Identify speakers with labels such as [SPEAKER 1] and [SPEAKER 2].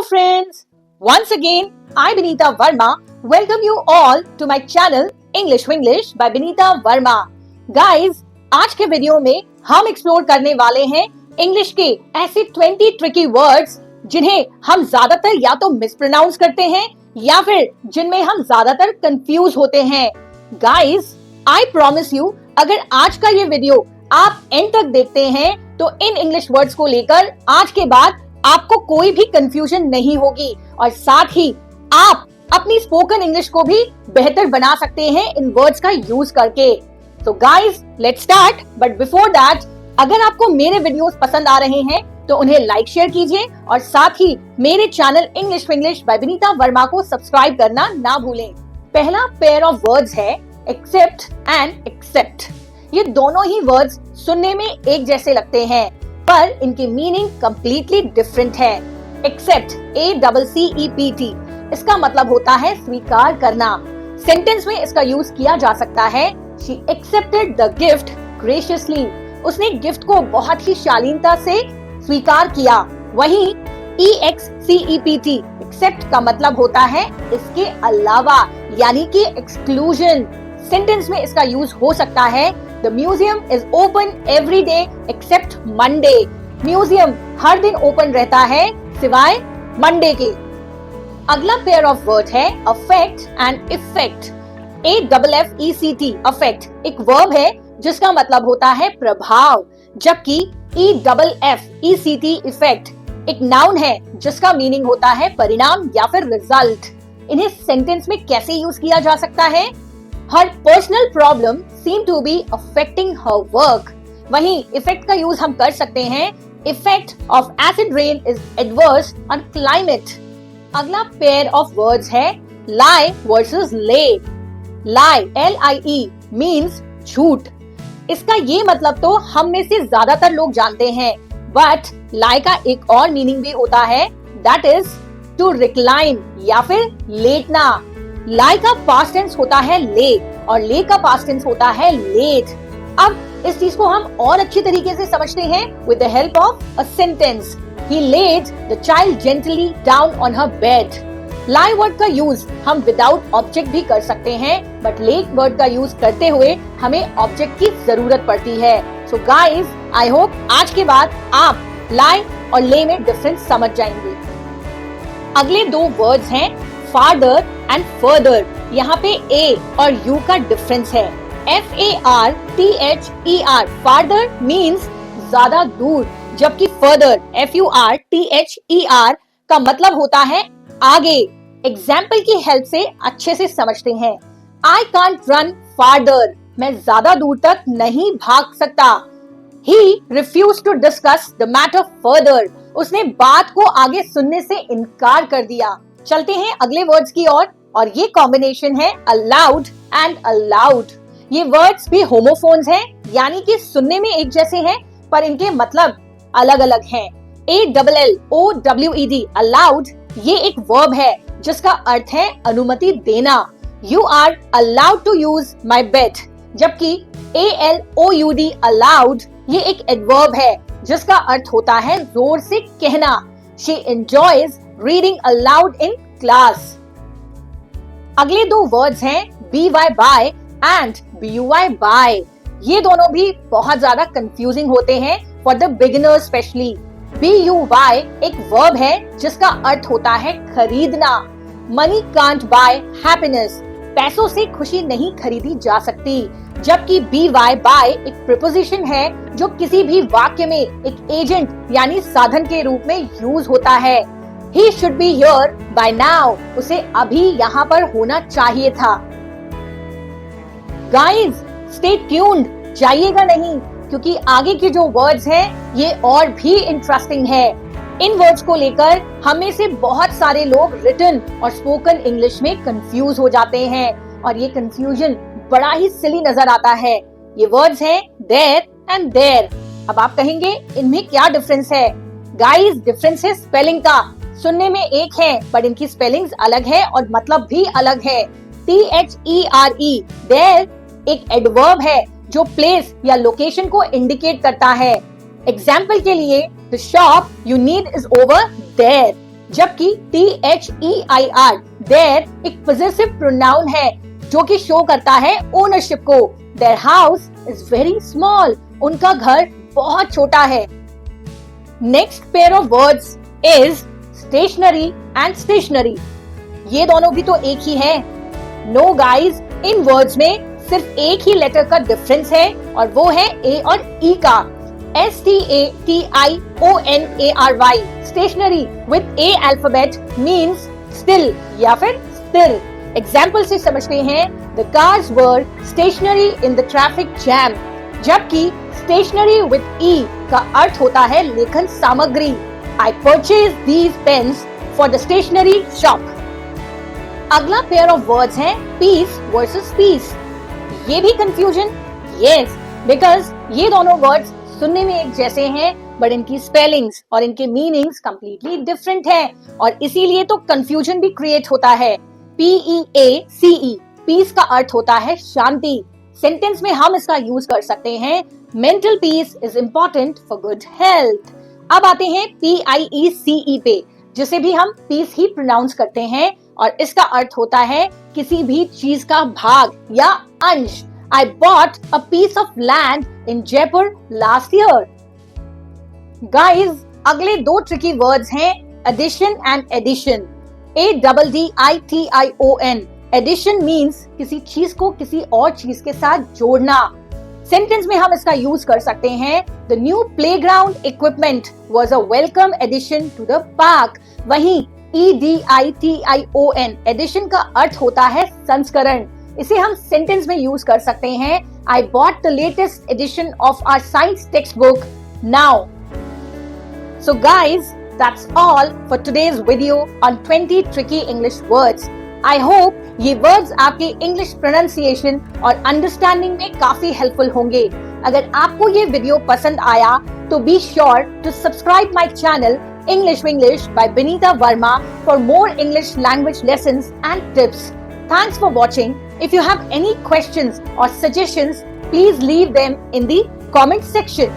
[SPEAKER 1] Hello friends! Once again, I Benita Verma welcome you all to my channel English Winglish by Benita Verma. Guys, आज के video में हम explore करने वाले हैं इंग्लिश के ऐसे 20 ट्रिकी वर्ड्स जिन्हें हम ज्यादातर या तो मिसप्रोनाउंस करते हैं या फिर जिनमें हम ज्यादातर कंफ्यूज होते हैं. गाइस, आई प्रॉमिस यू, अगर आज का ये वीडियो आप एंड तक देखते हैं तो इन इंग्लिश वर्ड्स को लेकर आज के बाद आपको कोई भी कंफ्यूजन नहीं होगी और साथ ही आप अपनी स्पोकन इंग्लिश को भी बेहतर बना सकते हैं इन वर्ड्स का यूज करके. तो guys, let's start. But before that, अगर आपको मेरे वीडियोस पसंद आ रहे हैं तो उन्हें लाइक शेयर कीजिए और साथ ही मेरे channel English Winglish by Binita Verma को सब्सक्राइब करना ना भूलें. पहला पेयर ऑफ वर्ड्स है एक्सेप्ट एंड एक्सेप्ट. ये दोनों ही वर्ड्स सुनने में एक जैसे लगते हैं पर इनकी मीनिंग कंप्लीटली डिफरेंट है. एक्सेप्ट, ACCEPT, इसका मतलब होता है स्वीकार करना. सेंटेंस में इसका यूज किया जा सकता है She accepted the gift graciously. उसने गिफ्ट को बहुत ही शालीनता से स्वीकार किया. वहीं EXCEPT, एक्सेप्ट का मतलब होता है इसके अलावा, यानी कि एक्सक्लूजन. सेंटेंस में इसका यूज हो सकता है The museum is open every day except Monday. Museum हर दिन ओपन रहता है सिवाय मंडे के. अगला पेयर ऑफ वर्ड है affect and effect. AFFECT, affect एक वर्ब है जिसका मतलब होता है प्रभाव, जबकि EFFECT, इफेक्ट एक नाउन है जिसका मीनिंग होता है परिणाम या फिर रिजल्ट. इन्हें सेंटेंस में कैसे यूज किया जा सकता है? Her personal problem seem to be affecting her work. वहीं इफेक्ट का यूज हम कर सकते हैं Effect of acid rain is adverse on climate. अगला पेयर ऑफ वर्ड्स है lie versus lay. lie, LIE, means झूठ. इसका ये मतलब तो हम में से ज्यादातर लोग जानते हैं, बट lie का एक और मीनिंग भी होता है, that is to recline या फिर लेटना. lie का पास्ट टेंस होता है lay और lay का पास्ट टेंस होता है late. अब इस चीज को हम और अच्छी तरीके से समझते हैं with the help of a sentence. He laid the child gently down on her bed. lie word का यूज हम विदाउट ऑब्जेक्ट भी कर सकते हैं, बट lay वर्ड का यूज करते हुए हमें ऑब्जेक्ट की जरूरत पड़ती है. सो गाइस, आई होप आज के बाद आप lie और lay में डिफरेंस समझ जाएंगे. अगले दो वर्ड्स हैं फार्दर एंड फर्दर. यहाँ पे A और U का डिफरेंस है. FARTHER, फार्दर मीन्स ज्यादा दूर, जबकि फर्दर FURTHER का मतलब होता है आगे. एग्जाम्पल की हेल्प से अच्छे से समझते हैं. I can't run farther, मैं ज्यादा दूर तक नहीं भाग सकता. He refused to discuss the matter further, उसने बात को आगे सुनने से इनकार कर दिया. चलते हैं अगले वर्ड्स की ओर और ये कॉम्बिनेशन है allowed एंड allowed. ये वर्ड्स भी होमोफोन्स हैं, यानी कि सुनने में एक जैसे हैं पर इनके मतलब अलग अलग हैं. ALLOWED, allowed, ये एक वर्ब है जिसका अर्थ है अनुमति देना. You are allowed to use my bed, जबकि ALOUD, allowed, ये एक एडवर्ब है जिसका अर्थ होता है जोर से कहना. She enjoys reading aloud in class. अगले दो वर्ड्स हैं BY by and BUY by. ये दोनों भी बहुत ज्यादा कंफ्यूजिंग होते हैं for the beginners specially. BUY एक वर्ब है जिसका अर्थ होता है खरीदना. मनी कांट बाय हैप्पीनेस, पैसों से खुशी नहीं खरीदी जा सकती, जबकि BY by एक प्रीपोजिशन है जो किसी भी वाक्य में एक एजेंट यानी साधन के रूप में यूज होता है. He should be here by now, उसे अभी यहाँ पर होना चाहिए था. Guys, stay tuned, जाइएगा नहीं, क्योंकि आगे के जो वर्ड्स हैं ये और भी इंटरेस्टिंग है. इन वर्ड्स को लेकर हमें से बहुत सारे लोग रिटन और स्पोकन इंग्लिश में कंफ्यूज हो जाते हैं और ये कंफ्यूजन बड़ा ही सिली नजर आता है. ये वर्ड्स हैं देयर एंड देयर. अब आप कहेंगे इनमें क्या डिफरेंस है? गाइस, डिफरेंस है स्पेलिंग का. सुनने में एक है पर इनकी स्पेलिंग्स अलग है और मतलब भी अलग है. THERE, देयर, एक एडवर्ब है जो प्लेस या लोकेशन को इंडिकेट करता है. एग्जाम्पल के लिए, the shop you need is over there. जबकि THEIR देयर एक पोजेसिव प्रोनाउन है जो कि शो करता है ओनरशिप को। Their house is very small. उनका घर बहुत छोटा है। Next pair of words is stationery and stationery. ये दोनों भी तो एक ही है। No guys, इन वर्ड्स में सिर्फ एक ही लेटर का डिफरेंस है और वो है A और E का। STATIONARY stationery with A alphabet means still या फिर still। एग्जाम्पल से समझते हैं, the cars were stationary in the traffic jam, जबकि stationery with E का अर्थ होता है लेखन सामग्री। I purchased these pens for the stationery shop। अगला पेयर ऑफ वर्ड्स है peace versus peace। ये भी कंफ्यूजन? Yes, because ये दोनों वर्ड्स सुनने में एक जैसे हैं, बट इनकी स्पेलिंग्स और इनके मीनिंग्स कंप्लीटली डिफरेंट हैं और इसीलिए तो कंफ्यूजन भी क्रिएट होता है। PEACE, पीस का अर्थ होता है शांति। सेंटेंस में हम इसका यूज कर सकते हैं, mental peace is important for good health. अब आते हैं PIECE पे, जिसे भी हम पीस ही प्रोनाउंस करते हैं और इसका अर्थ होता है किसी भी चीज का भाग या अंश। I bought a piece of land in Jaipur last year। Guys, अगले दो ट्रिकी वर्ड्स हैं addition and addition। ADDITION। Addition means किसी चीज को किसी और चीज के साथ जोड़ना। सेंटेंस में हम इसका यूज कर सकते हैं, The new playground equipment was a welcome addition to the park। वहीं EDITION addition का अर्थ होता है संस्करण। इसे हम सेंटेंस में यूज कर सकते हैं, I bought the latest edition of our science textbook now। So guys, that's all for today's video on 20 tricky English words। I hope ये वर्ड्स आपके इंग्लिश प्रोनाउंसिएशन और अंडरस्टैंडिंग में काफी हेल्पफुल होंगे। अगर आपको ये वीडियो पसंद आया तो be sure to subscribe my channel English Winglish by Benita Verma for more English language lessons and tips। Thanks for watching। If you have any questions or suggestions, please leave them in the comment section।